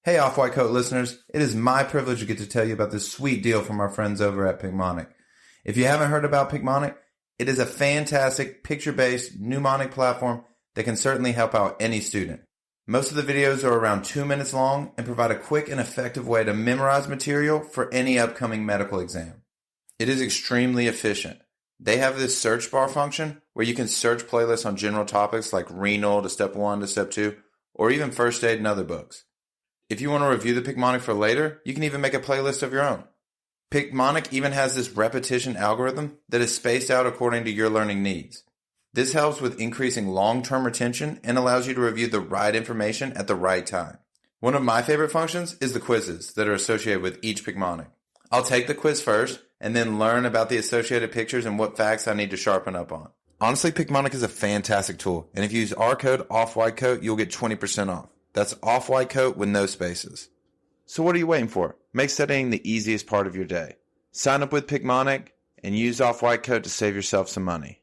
Hey Off-White Coat listeners, it is my privilege to get to tell you about this sweet deal from our friends over at Picmonic. If you haven't heard about Picmonic, it is a fantastic picture-based mnemonic platform that can certainly help out any student. Most of the videos are around 2 minutes long and provide a quick and effective way to memorize material for any upcoming medical exam. It is extremely efficient. They have this search bar function where you can search playlists on general topics like renal to step 1 to step 2, or even first aid and other books. If you want to review the Picmonic for later, you can even make a playlist of your own. Picmonic even has this repetition algorithm that is spaced out according to your learning needs. This helps with increasing long-term retention and allows you to review the right information at the right time. One of my favorite functions is the quizzes that are associated with each Picmonic. I'll take the quiz first and then learn about the associated pictures and what facts I need to sharpen up on. Honestly, Picmonic is a fantastic tool, and if you use our code OFFWHITECOAT, you'll get 20% off. That's Off-White Coat with no spaces. So what are you waiting for? Make studying the easiest part of your day. Sign up with Picmonic and use Off-White Coat to save yourself some money.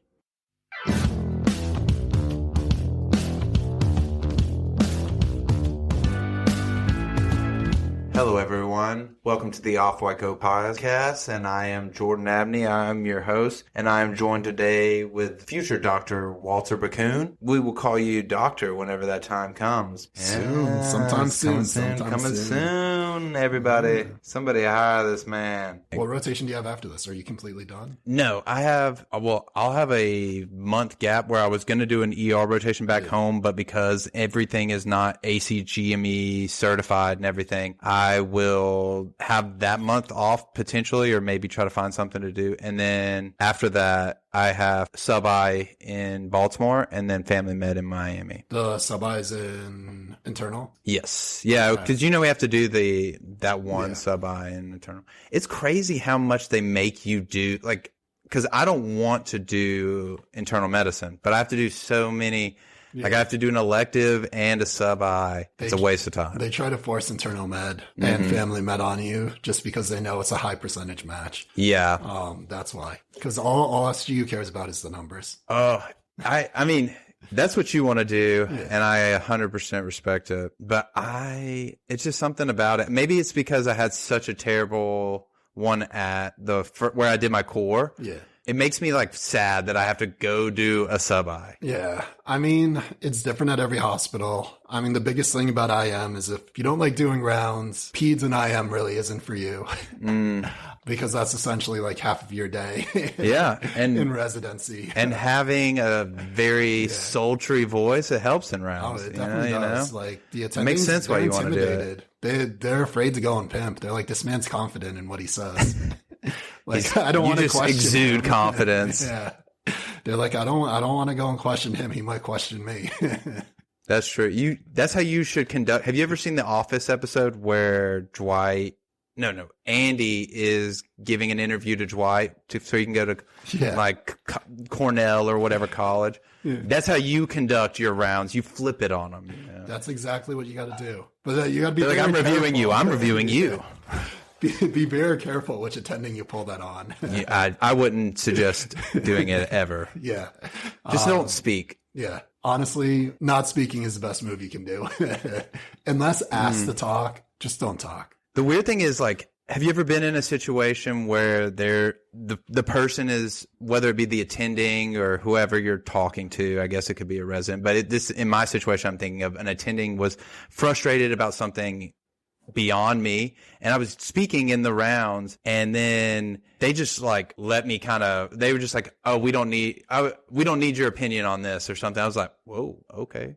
Hello everyone, welcome to the Off-White Coat podcast, and I am Jordan Abney, I'm your host, and I am joined today with future Dr. Walter Bakun. We will call you Doctor whenever that time comes. Sometime soon. Coming soon, everybody. Somebody hire this man. What rotation do you have after this? Are you completely done? No, I'll have a month gap where I was going to do an ER rotation back home, but because everything is not ACGME certified and everything, I will have that month off potentially, or maybe try to find something to do. And then after that, I have sub-I in Baltimore and then family med in Miami. The sub-I is in internal? Yes. Yeah, because we have to do that one sub-I in internal. It's crazy how much they make you do, because I don't want to do internal medicine, but I have to do so many. I have to do an elective and a sub-I. It's a waste of time. They try to force internal med and family med on you just because they know it's a high percentage match. Yeah. That's why. Because all SGU cares about is the numbers. Oh, I mean, that's what you want to do, and I 100% respect it. But it's just something about it. Maybe it's because I had such a terrible one at where I did my core. Yeah. It makes me sad that I have to go do a sub-I. Yeah. I mean, it's different at every hospital. I mean, the biggest thing about IM is if you don't like doing rounds, peds and IM really isn't for you. Because that's essentially half of your day. Yeah. And in residency. And having a very sultry voice, it helps in rounds. Oh, it definitely does. The attendings, it makes sense why you want to do it. They're afraid to go and pimp. They're like, this man's confident in what he says. I don't want to question exude him. Confidence. Yeah. They're like, I don't want to go and question him. He might question me. That's true. That's how you should conduct. Have you ever seen the Office episode where Andy is giving an interview to Dwight so he can go to Cornell or whatever college? Yeah. That's how you conduct your rounds. You flip it on them. You know? That's exactly what you got to do. But you got to be I'm reviewing you. I'm reviewing you. Be very careful which attending you pull that on. Yeah, I wouldn't suggest doing it ever. Yeah. Just don't speak. Yeah. Honestly, not speaking is the best move you can do. Unless asked to talk, just don't talk. The weird thing is, have you ever been in a situation where the person is, whether it be the attending or whoever you're talking to, I guess it could be a resident, but in my situation, I'm thinking of an attending was frustrated about something beyond me, and I was speaking in the rounds, and then they just let me they were just like, oh, we don't need your opinion on this or something. I was like, whoa, okay.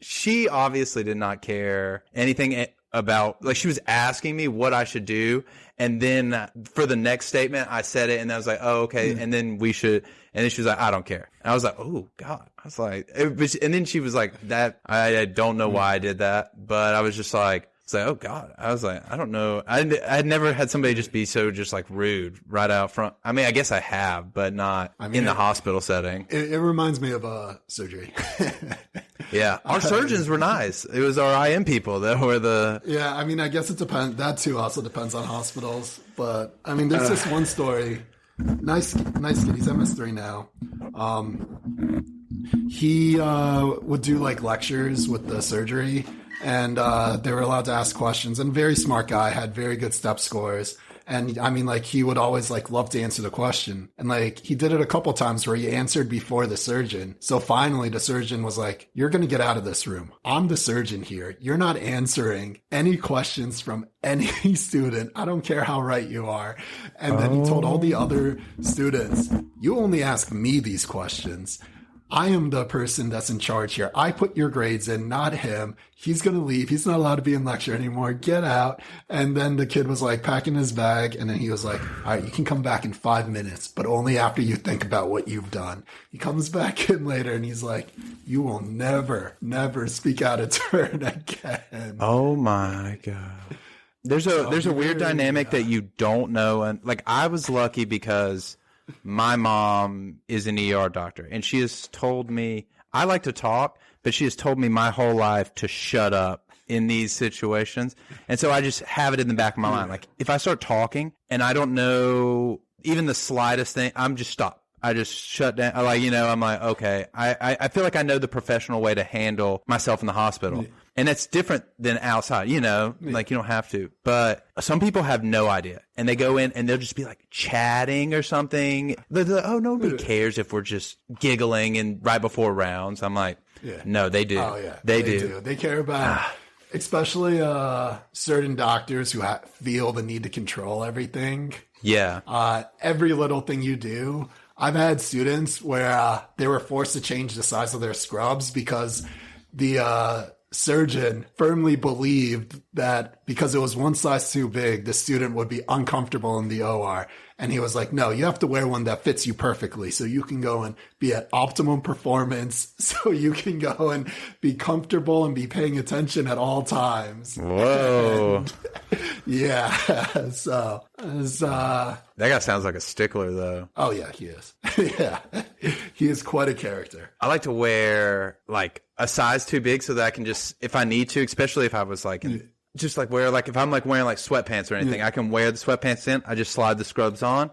She obviously did not care anything about, she was asking me what I should do, and then for the next statement I said it, and I was like, oh, okay. And then and then she was like, I don't care. And I was like, oh God. I was like, and then she was like, that I don't know why I did that, but I was just like, it's like, oh God. I was like, I don't know. I'd never had somebody just be so rude right out front. I mean, I guess I have, but not in the hospital setting. It reminds me of surgery. Yeah. Our surgeons were nice. It was our IM people that were the... Yeah, I mean, I guess it depends. That too also depends on hospitals. But, I mean, there's this one story. Nice kid. He's MS3 now. He would do lectures with the surgery. and they were allowed to ask questions. And very smart guy, had very good step scores. And I mean, like, he would always like love to answer the question. And like, he did it a couple times where he answered before the surgeon. So finally the surgeon was like, you're going to get out of this room. I'm the surgeon here. You're not answering any questions from any student. I don't care how right you are. And then he told all the other students, you only ask me these questions. I am the person that's in charge here. I put your grades in, not him. He's going to leave. He's not allowed to be in lecture anymore. Get out. And then the kid was like packing his bag. And then he was like, all right, you can come back in 5 minutes, but only after you think about what you've done. He comes back in later and he's like, you will never, never speak out of turn again. Oh my God. There's a weird dynamic that you don't know. And like, I was lucky because my mom is an ER doctor, and she has told me, I like to talk, but she has told me my whole life to shut up in these situations. And so I just have it in the back of my mind. Like, if I start talking and I don't know even the slightest thing, I'm just stop. I just shut down. Like, I'm like, okay, I feel like I know the professional way to handle myself in the hospital. And that's different than outside, like you don't have to. But some people have no idea. And they go in and they'll just be like chatting or something. They're like, oh, nobody cares if we're just giggling and right before rounds. I'm like, no, they do. Oh, yeah. They do. They care about especially certain doctors who feel the need to control everything. Yeah. Every little thing you do. I've had students where they were forced to change the size of their scrubs because the surgeon firmly believed that because it was one size too big, the student would be uncomfortable in the OR. And he was like, no, you have to wear one that fits you perfectly so you can go and be at optimum performance, so you can go and be comfortable and be paying attention at all times. Whoa. Yeah. So, that guy sounds like a stickler, though. Oh, yeah, he is. Yeah. He is quite a character. I like to wear like a size too big so that I can just, if I need to, especially if I was like just like wear, like if I'm like wearing like sweatpants or anything, I can wear the sweatpants in. I just slide the scrubs on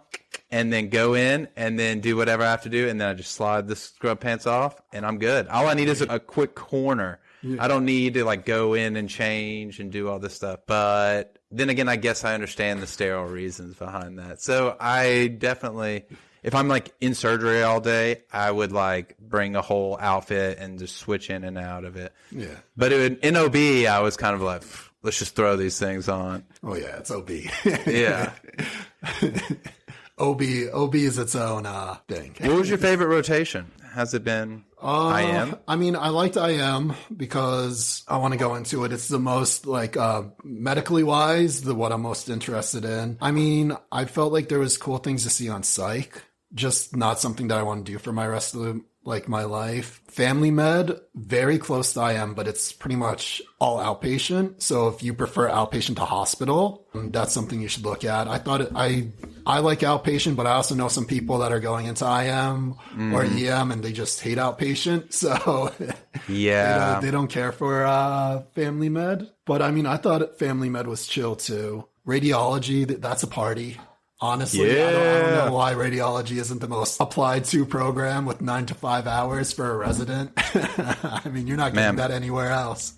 and then go in and then do whatever I have to do. And then I just slide the scrub pants off and I'm good. All I need is a quick corner. I don't need to like go in and change and do all this stuff. But then again, I guess I understand the sterile reasons behind that. So I definitely, if I'm like in surgery all day, I would like bring a whole outfit and just switch in and out of it. Yeah. But in OB, I was kind of like, let's just throw these things on. Oh yeah, it's OB. Yeah. OB is its own thing. What was your favorite rotation? Has it been IM? I mean, I liked IM because I want to go into it. It's the most like medically wise, what I'm most interested in. I mean, I felt like there was cool things to see on psych, just not something that I want to do for my rest of my life. Family med, very close to IM, but it's pretty much all outpatient. So if you prefer outpatient to hospital, that's something you should look at. I like outpatient, but I also know some people that are going into IM or EM and they just hate outpatient. So yeah, they don't care for family med. But I mean, I thought family med was chill too. Radiology, that's a party. Honestly, I don't know why radiology isn't the most applied to program with 9 to 5 hours for a resident. I mean, you're not getting that anywhere else.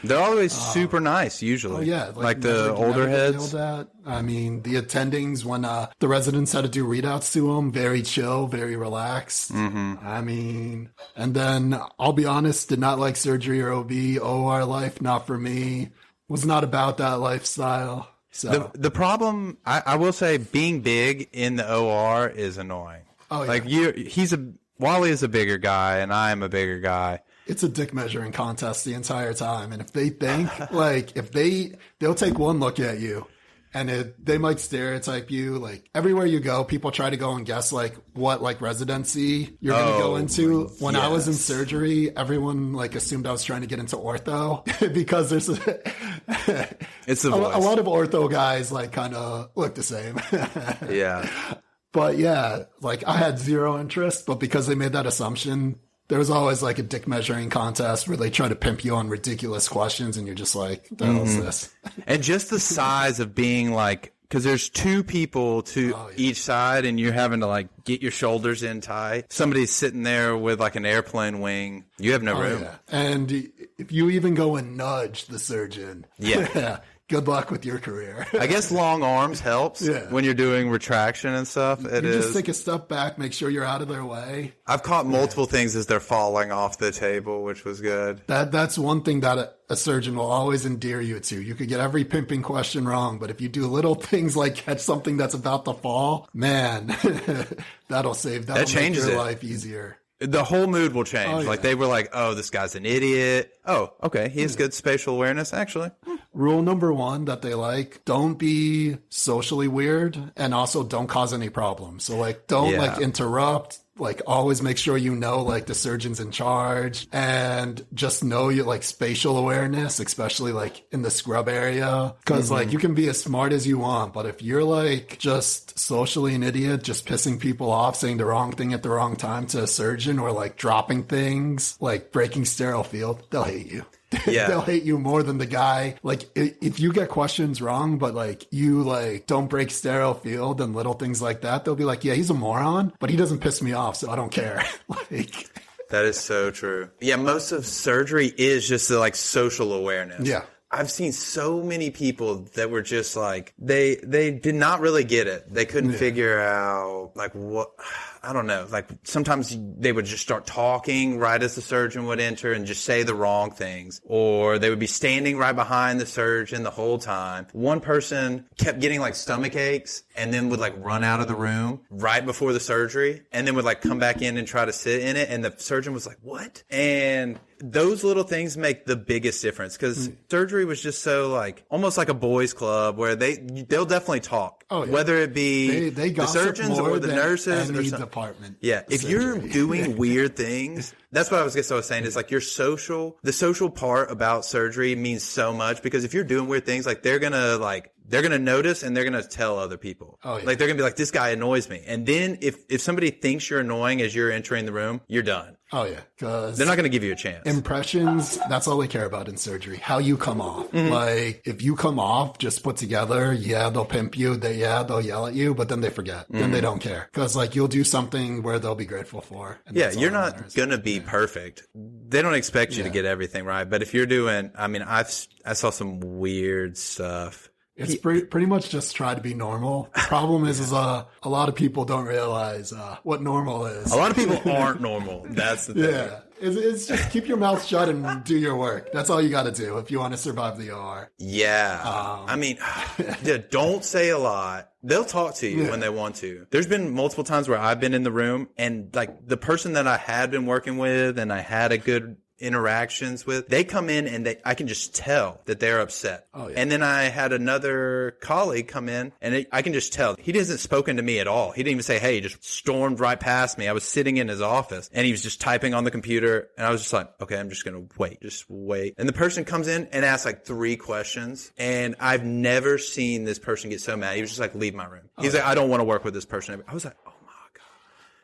They're always super nice, usually. Oh, yeah. Like the older heads. I mean, the attendings, when the residents had to do readouts to them, very chill, very relaxed. Mm-hmm. I mean, and then I'll be honest, did not like surgery or OB, OR life, not for me. Was not about that lifestyle. So the problem, I will say, being big in the OR is annoying. Oh, yeah. Like Wally is a bigger guy, and I am a bigger guy. It's a dick measuring contest the entire time, and if they think they'll take one look at you, and they might stereotype you. Like everywhere you go, people try to go and guess like what like residency you're going to go into. When I was in surgery, everyone like assumed I was trying to get into ortho because there's it's a lot of ortho guys like kind of look the same. Yeah. But yeah, like I had zero interest, but because they made that assumption, there was always like a dick measuring contest where they try to pimp you on ridiculous questions and you're just like, what the hell is this? And just the size of being like, because there's two people to each side and you're having to like get your shoulders in tight. Somebody's sitting there with like an airplane wing. You have no room. Yeah. And if you even go and nudge the surgeon, Yeah. good luck with your career. I guess long arms helps when you're doing retraction and stuff. Just take a step back, make sure you're out of their way. I've caught multiple things as they're falling off the table, which was good. That's one thing that a surgeon will always endear you to. You could get every pimping question wrong, but if you do little things like catch something that's about to fall, man, that'll make your life easier. The whole mood will change. Oh, yeah. Like they were like, oh, this guy's an idiot. Oh, okay. He has good spatial awareness, actually. Rule number 1 that they like, don't be socially weird and also don't cause any problems. So like, don't like interrupt, like always make sure you know like the surgeon's in charge and just know you like spatial awareness, especially like in the scrub area. Cause like you can be as smart as you want, but if you're like just socially an idiot, just pissing people off, saying the wrong thing at the wrong time to a surgeon or like dropping things, like breaking sterile field, they'll hate you. Yeah. They'll hate you more than the guy. Like if you get questions wrong, but like you like don't break sterile field and little things like that, they'll be like, yeah, he's a moron, but he doesn't piss me off, so I don't care. Like that is so true. Yeah, most of surgery is just like social awareness. Yeah. I've seen so many people that were just like, they did not really get it. They couldn't figure out like what, I don't know. Like sometimes they would just start talking right as the surgeon would enter and just say the wrong things, or they would be standing right behind the surgeon the whole time. One person kept getting like stomach aches and then would like run out of the room right before the surgery and then would like come back in and try to sit in it. And the surgeon was like, what? And those little things make the biggest difference because surgery was just so like almost like a boys club where they'll definitely talk. Oh, yeah. Whether it be the surgeons or the nurses or something. Department. Yeah. If you're doing weird things, that's what I was saying is like the social part about surgery means so much because if you're doing weird things, like they're going to notice and they're going to tell other people. Oh, yeah. Like they're going to be like, this guy annoys me. And then if somebody thinks you're annoying as you're entering the room, you're done. Oh, yeah. Because they're not going to give you a chance. Impressions, that's all they care about in surgery. How you come off. Like, if you come off just put together, they'll pimp you. They'll yell at you, but then they forget. Then they don't care. Because, like, you'll do something where they'll be grateful for. Yeah, you're not going to be perfect. They don't expect you to get everything right. But if you're doing, I mean, I saw some weird stuff. It's pretty much just try to be normal. The problem is a lot of people don't realize what normal is. A lot of people aren't normal. That's the thing. Yeah. It's just keep your mouth shut and do your work. That's all you got to do if you want to survive the OR. Yeah. I mean, don't say a lot. They'll talk to you when they want to. There's been multiple times where I've been in the room and like the person that I had been working with and I had a good interactions with, they come in and I can just tell that they're upset. Oh, yeah. And then I had another colleague come in and I can just tell he hasn't spoken to me at all. He didn't even say, hey, he just stormed right past me. I was sitting in his office and he was just typing on the computer and I was just like, okay, I'm just going to just wait. And the person comes in and asks like 3 questions and I've never seen this person get so mad. He was just like, leave my room. He's like, I don't want to work with this person. I was like, oh.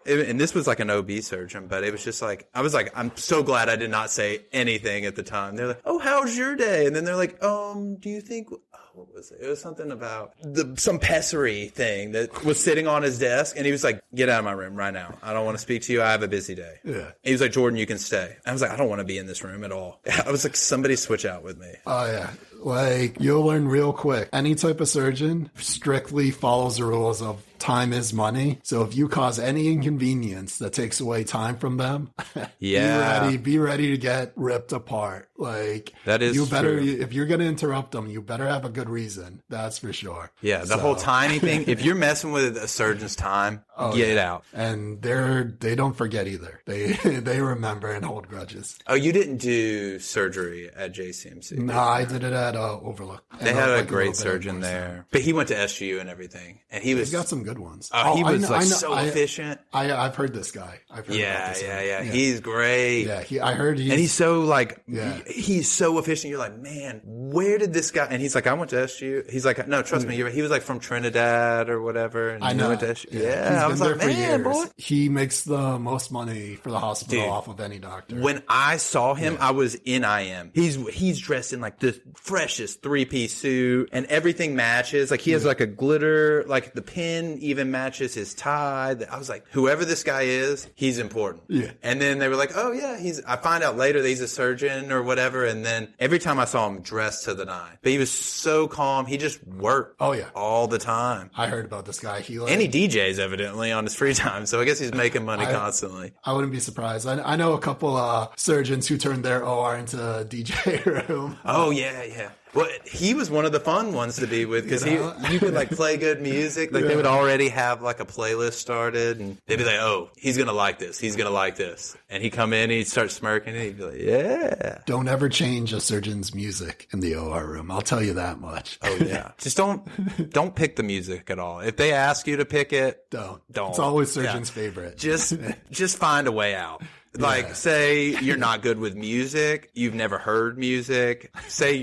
And this was like an OB surgeon, but it was just like, I was like, I'm so glad I did not say anything at the time. They're like, oh, how's your day? And then they're like, do you think, what was it? It was something about some pessary thing that was sitting on his desk. And he was like, get out of my room right now. I don't want to speak to you. I have a busy day. Yeah. He was like, Jordan, you can stay. I was like, I don't want to be in this room at all. I was like, somebody switch out with me. Oh, yeah. Like, you'll learn real quick. Any type of surgeon strictly follows the rules of time is money. So if you cause any inconvenience that takes away time from them, be ready to get ripped apart. Like, that is true. True. If you're going to interrupt them, you better have a good reason. That's for sure. Yeah. The whole timing thing. If you're messing with a surgeon's time, get it out. And they don't forget either. They remember and hold grudges. Oh, you didn't do surgery at JCMC? No, I did it at Overlook. They had a great surgeon there, but he went to SU and everything, and he's got some good ones. He was so efficient. I've heard this guy. Yeah. He's great. Yeah, I heard he's so like, he's so efficient. You're like, man, where did this guy? And he's like, I went to SU. He's like, no, trust me. He was like from Trinidad or whatever. And I know. Went to SU. Yeah, I was like, man, boy. He makes the most money for the hospital off of any doctor. When I saw him, I was in IM. He's dressed in like the freshest 3-piece suit and everything matches. Like he has like a glitter, like the pin even matches his tie. I was like, whoever this guy is, he's important. Yeah. And then they were like, oh yeah, I find out later that he's a surgeon or whatever. whatever. And then every time I saw him dressed to the nine, but he was so calm. He just worked. Oh yeah, all the time. I heard about this guy. And he DJs evidently on his free time, so I guess he's making money constantly. I wouldn't be surprised. I know a couple surgeons who turned their OR into a DJ room. Oh yeah. Well, he was one of the fun ones to be with because you could like play good music. Like they would already have like a playlist started, and they'd be like, "Oh, he's gonna like this. He's gonna like this." And he'd come in, and he'd start smirking, and he'd be like, "Yeah." Don't ever change a surgeon's music in the OR room. I'll tell you that much. Oh yeah. Just don't pick the music at all. If they ask you to pick it, don't. It's always surgeon's favorite. Just find a way out. Like, say you're not good with music. You've never heard music. Say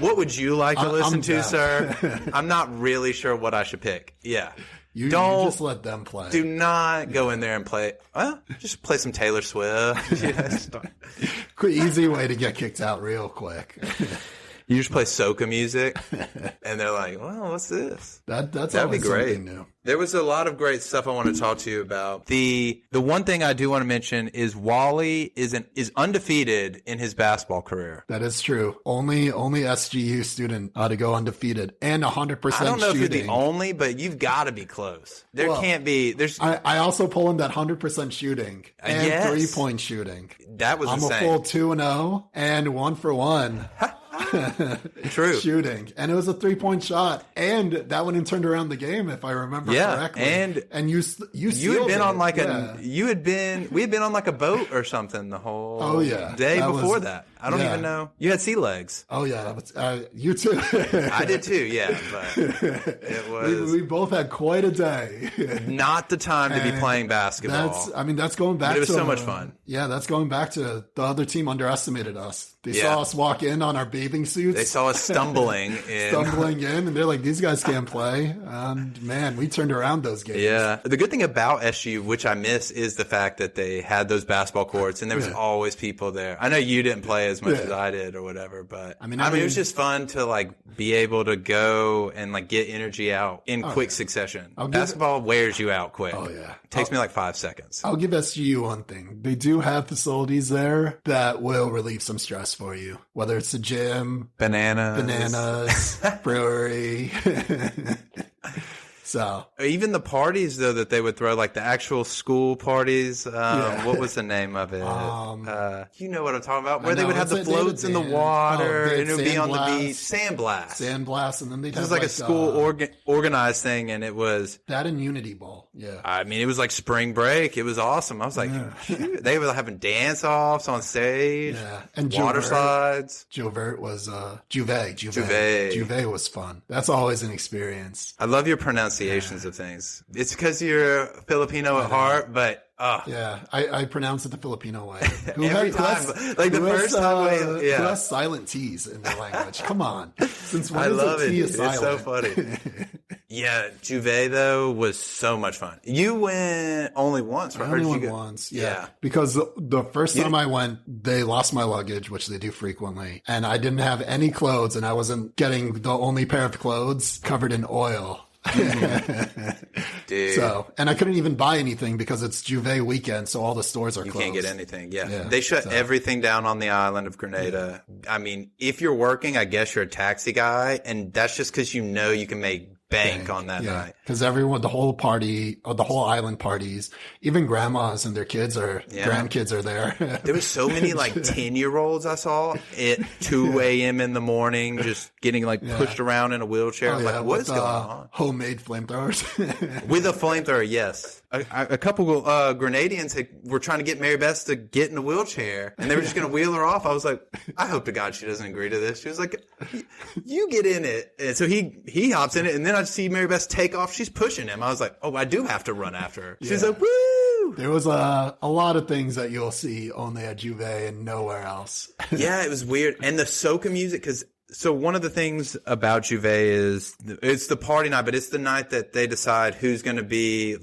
what would you like to listen to, sir? I'm not really sure what I should pick. Yeah. You just let them play. Do not go in there and play. Well, just play some Taylor Swift. Easy way to get kicked out real quick. You just play soca music, and they're like, "Well, what's this?" That'd be great. New. There was a lot of great stuff I want to talk to you about. The one thing I do want to mention is Wally is undefeated in his basketball career. That is true. Only SGU student to go undefeated and 100% shooting. I don't know if you're the only, but you've got to be close. There can't be. I also pull in that 100% shooting and 3-point shooting. That was insane. I'm a full 2-0 and 1 for 1. True. Shooting. And it was a 3-point shot. And that one turned around the game, if I remember correctly. And you had been on like we had been on like a boat or something the whole day before that. I don't even know. You had sea legs. Oh yeah. You too. I did too. Yeah. But it was. We both had quite a day. Not the time to be playing basketball. That's going back to. But it was so much fun. Yeah. That's going back to the other team underestimated us. They saw us walk in on our bathing suits. They saw us stumbling in. And they're like, these guys can't play. And man, we turned around those games. Yeah. The good thing about SU, which I miss, is the fact that they had those basketball courts and there was always people there. I know you didn't play as much as I did or whatever, but I mean, it was just fun to like be able to go and like get energy out in quick succession. Basketball wears you out quick. Oh yeah. It takes me like 5 seconds. I'll give SGU one thing. They do have facilities there that will relieve some stress for you, whether it's a gym, bananas, brewery. So even the parties though that they would throw, like the actual school parties. What was the name of it? You know what I'm talking about? Where they would have the floats in the water and it would be on the beach. Sandblast, and then they'd have was like a school organized thing, and it was that and Unity Bowl. Yeah, I mean it was like spring break. It was awesome. I was like, they were having dance offs on stage. Yeah, and water slides. Jovert was Juve was fun. That's always an experience. I love your pronunciations of things. It's because you're Filipino at heart, but I pronounce it the Filipino way. Who has silent T's in their language? Come on. Since when is a T silent? It's so funny. Yeah, Juve though was so much fun. You went only once, right? I only went once. Yeah. Because the first time I went, they lost my luggage, which they do frequently, and I didn't have any clothes, and I wasn't getting the only pair of clothes covered in oil. Dude. So, and I couldn't even buy anything because it's Juve weekend, so all the stores are closed. You can't get anything. Yeah. They shut everything down on the island of Grenada. Yeah. I mean, if you're working, I guess you're a taxi guy, and that's just because you know you can make bank on that night. Because everyone, the whole island parties, even grandmas and their kids grandkids are there. There was so many like 10-year-olds I saw at 2 a.m. in the morning, just getting like pushed around in a wheelchair. Like, what is going on? Homemade flamethrowers. With a flamethrower, yes. A couple Grenadians were trying to get Mary Beth to get in a wheelchair, and they were just going to wheel her off. I was like, I hope to God she doesn't agree to this. She was like, you get in it. And so he hops in it, and then I see Mary Beth take off. She's pushing him. I was like, oh, I do have to run after her. She's like, woo! There was a lot of things that you'll see only at Juve and nowhere else. Yeah, it was weird. And the soca music, because so one of the things about Juve is it's the party night, but it's the night that they decide who's going to be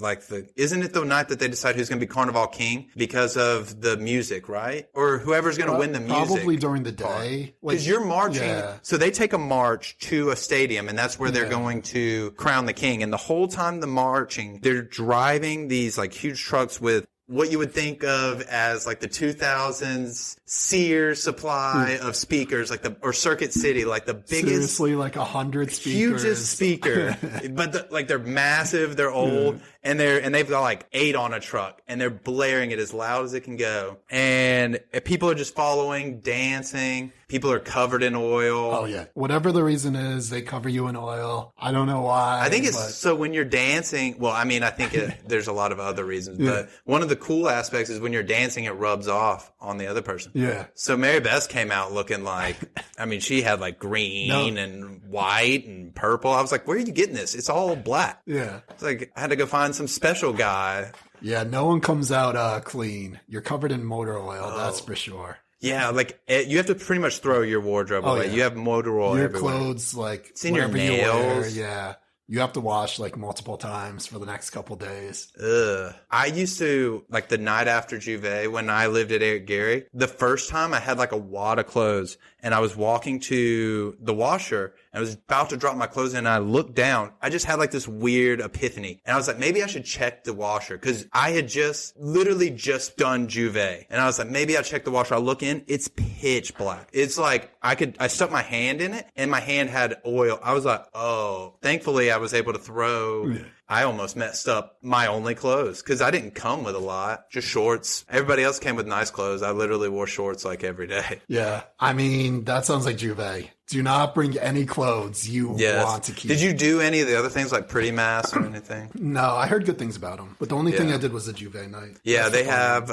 isn't it the night that they decide who's going to be Carnival King because of the music, right? Or whoever's going to win the music. Probably during the day. Because you're marching. Yeah. So they take a march to a stadium, and that's where they're going to crown the king. And the whole time the marching, they're driving these like huge trucks with what you would think of as like the 2000s Sears supply of speakers, like or Circuit City, like the biggest, seriously, like 100 speakers, hugest speaker. But they're massive, they're old, and they've got like 8 on a truck, and they're blaring it as loud as it can go. And people are just following, dancing. People are covered in oil. Oh yeah, whatever the reason is, they cover you in oil. I don't know why. I think it's so when you're dancing. Well, I mean, I think there's a lot of other reasons, but one of the cool aspects is when you're dancing, it rubs off on the other person. Yeah. So Mary Beth came out looking like, I mean, she had like green and white and purple. I was like, where are you getting this? It's all black. Yeah. It's like I had to go find some special guy. Yeah, no one comes out clean. You're covered in motor oil, that's for sure. Yeah, like you have to pretty much throw your wardrobe away. Yeah. You have motor oil your everywhere. Clothes, like it's in your nails. Yeah. You have to wash like multiple times for the next couple days. Ugh. I used to, like the night after Juve, when I lived at Eric Gary, the first time I had like a wad of clothes and I was walking to the washer and I was about to drop my clothes in and I looked down. I just had like this weird epiphany. And I was like, maybe I should check the washer because I had literally just done Juve. And I was like, maybe I'll check the washer. I look in, it's pitch black. It's like I stuck my hand in it and my hand had oil. I was like, oh, thankfully I was able to throw. Yeah. I almost messed up my only clothes because I didn't come with a lot, just shorts. Everybody else came with nice clothes. I literally wore shorts like every day. Yeah. I mean, that sounds like Juve. Do not bring any clothes you want to keep. Did you do any of the other things like Pretty Mass or anything? No, I heard good things about them. But the only thing I did was the Juve night. Yeah, they have,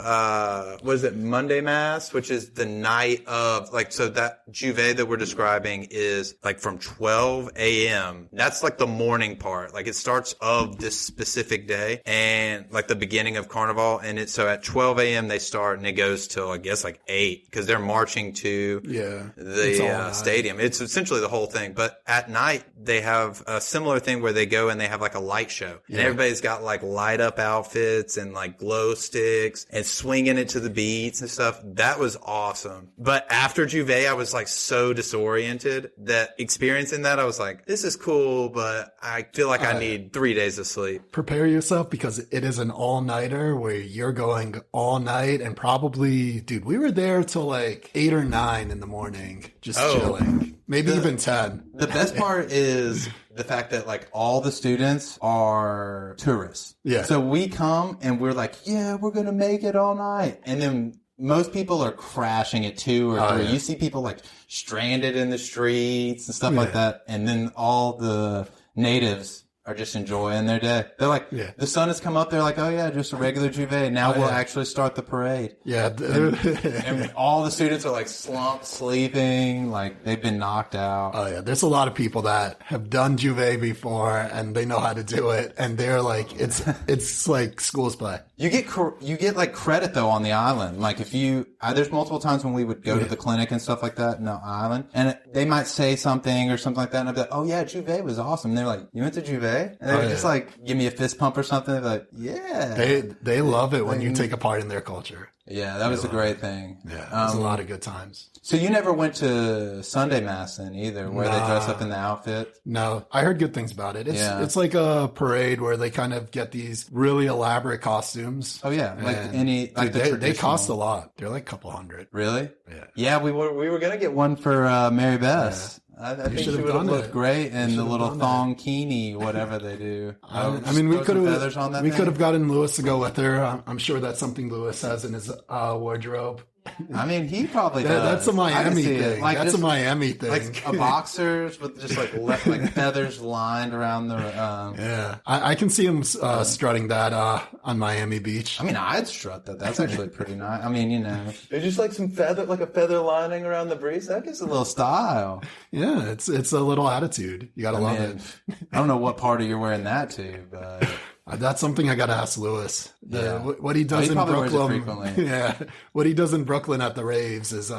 what is it, Monday Mass, which is the night of, like, so that Juve that we're describing is like from 12 a.m. That's like the morning part. Like it starts of this specific day and like the beginning of Carnival. And so at 12 a.m. they start and it goes till I guess like 8 because they're marching to the stadium. It's essentially the whole thing. But at night, they have a similar thing where they go and they have like a light show. And everybody's got like light up outfits and like glow sticks and swinging it to the beats and stuff. That was awesome. But after Juve, I was like so disoriented that experiencing that, I was like, this is cool, but I feel like I need 3 days of sleep. Prepare yourself because it is an all-nighter where you're going all night and probably, dude, we were there till like 8 or 9 in the morning, just chilling. Maybe even 10. The best part is the fact that like all the students are tourists. Yeah. So we come and we're like, yeah, we're going to make it all night. And then most people are crashing at 2 or 3. You see people like stranded in the streets and stuff like that. And then all the natives are just enjoying their day. They're like, the sun has come up. They're like, oh yeah, just a regular Juve. Now we'll actually start the parade. Yeah. And all the students are like slumped, sleeping, like they've been knocked out. Oh yeah. There's a lot of people that have done Juve before and they know how to do it. And they're like, it's like school's play. You get like credit though on the island. Like if there's multiple times when we would go to the clinic and stuff like that in the island and they might say something or something like that. And I'd be like, oh yeah, Juve was awesome. And they're like, you went to Juve? And they would just like give me a fist pump or something. They're like, yeah. They love it when you take a part in their culture. Yeah, that was a great thing. Yeah, it was a lot of good times. So you never went to Sunday Mass then either, where they dress up in the outfit? No, I heard good things about it. It's like a parade where they kind of get these really elaborate costumes. Oh yeah, they cost a lot. They're like a couple $100. Really? Yeah. Yeah, we were gonna get one for Mary Beth. I think she would have looked great in the little thongkini, whatever they do. I mean, we could have gotten Lewis to go with her. I'm sure that's something Lewis has in his wardrobe. I mean, he probably does. That's a Miami thing. Like that's a Miami thing. Like a boxers with just like feathers lined around the. Yeah, I can see him strutting that on Miami Beach. I mean, I'd strut that. That's actually pretty nice. I mean, you know, there's just like some feather lining around the breeze. That gives a little style. Yeah, it's a little attitude. You gotta love it. I don't know what party you're wearing that to, but. That's something I gotta ask Lewis. What he does in Brooklyn. Yeah, what he does in Brooklyn at the raves is.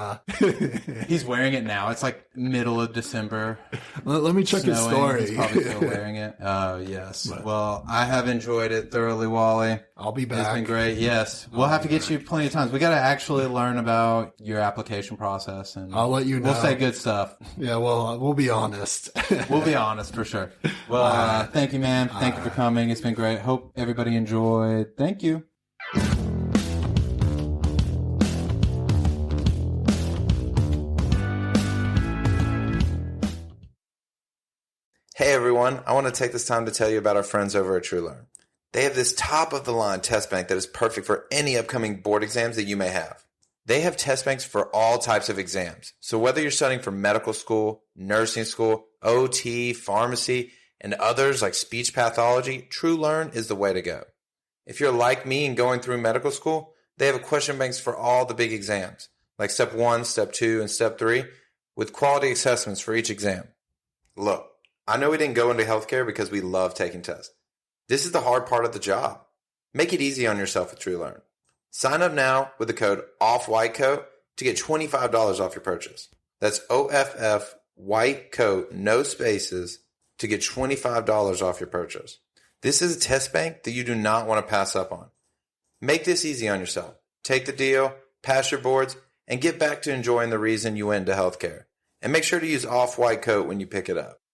He's wearing it now. It's like middle of December. Let me check his story. He's probably still wearing it. Oh yes. Well, I have enjoyed it thoroughly, Wally. I'll be back. It's been great. Yes, we'll have to get you plenty of times. We got to actually learn about your application process, and I'll let you know. We'll say good stuff. Yeah, well, we'll be honest. We'll be honest for sure. Well, thank you, man. Thank you for coming. It's been great. Hope everybody enjoyed. Thank you. Hey everyone, I want to take this time to tell you about our friends over at TrueLearn. They have this top-of-the-line test bank that is perfect for any upcoming board exams that you may have. They have test banks for all types of exams. So whether you're studying for medical school, nursing school, OT, pharmacy, and others like speech pathology, TrueLearn is the way to go. If you're like me and going through medical school, they have question banks for all the big exams, like Step 1, Step 2, and Step 3, with quality assessments for each exam. Look, I know we didn't go into healthcare because we love taking tests. This is the hard part of the job. Make it easy on yourself with TrueLearn. Sign up now with the code OFFWHITECOAT to get $25 off your purchase. That's OFF white coat, no spaces, to get $25 off your purchase. This is a test bank that you do not want to pass up on. Make this easy on yourself. Take the deal, pass your boards, and get back to enjoying the reason you went into healthcare. And make sure to use Off White Coat when you pick it up.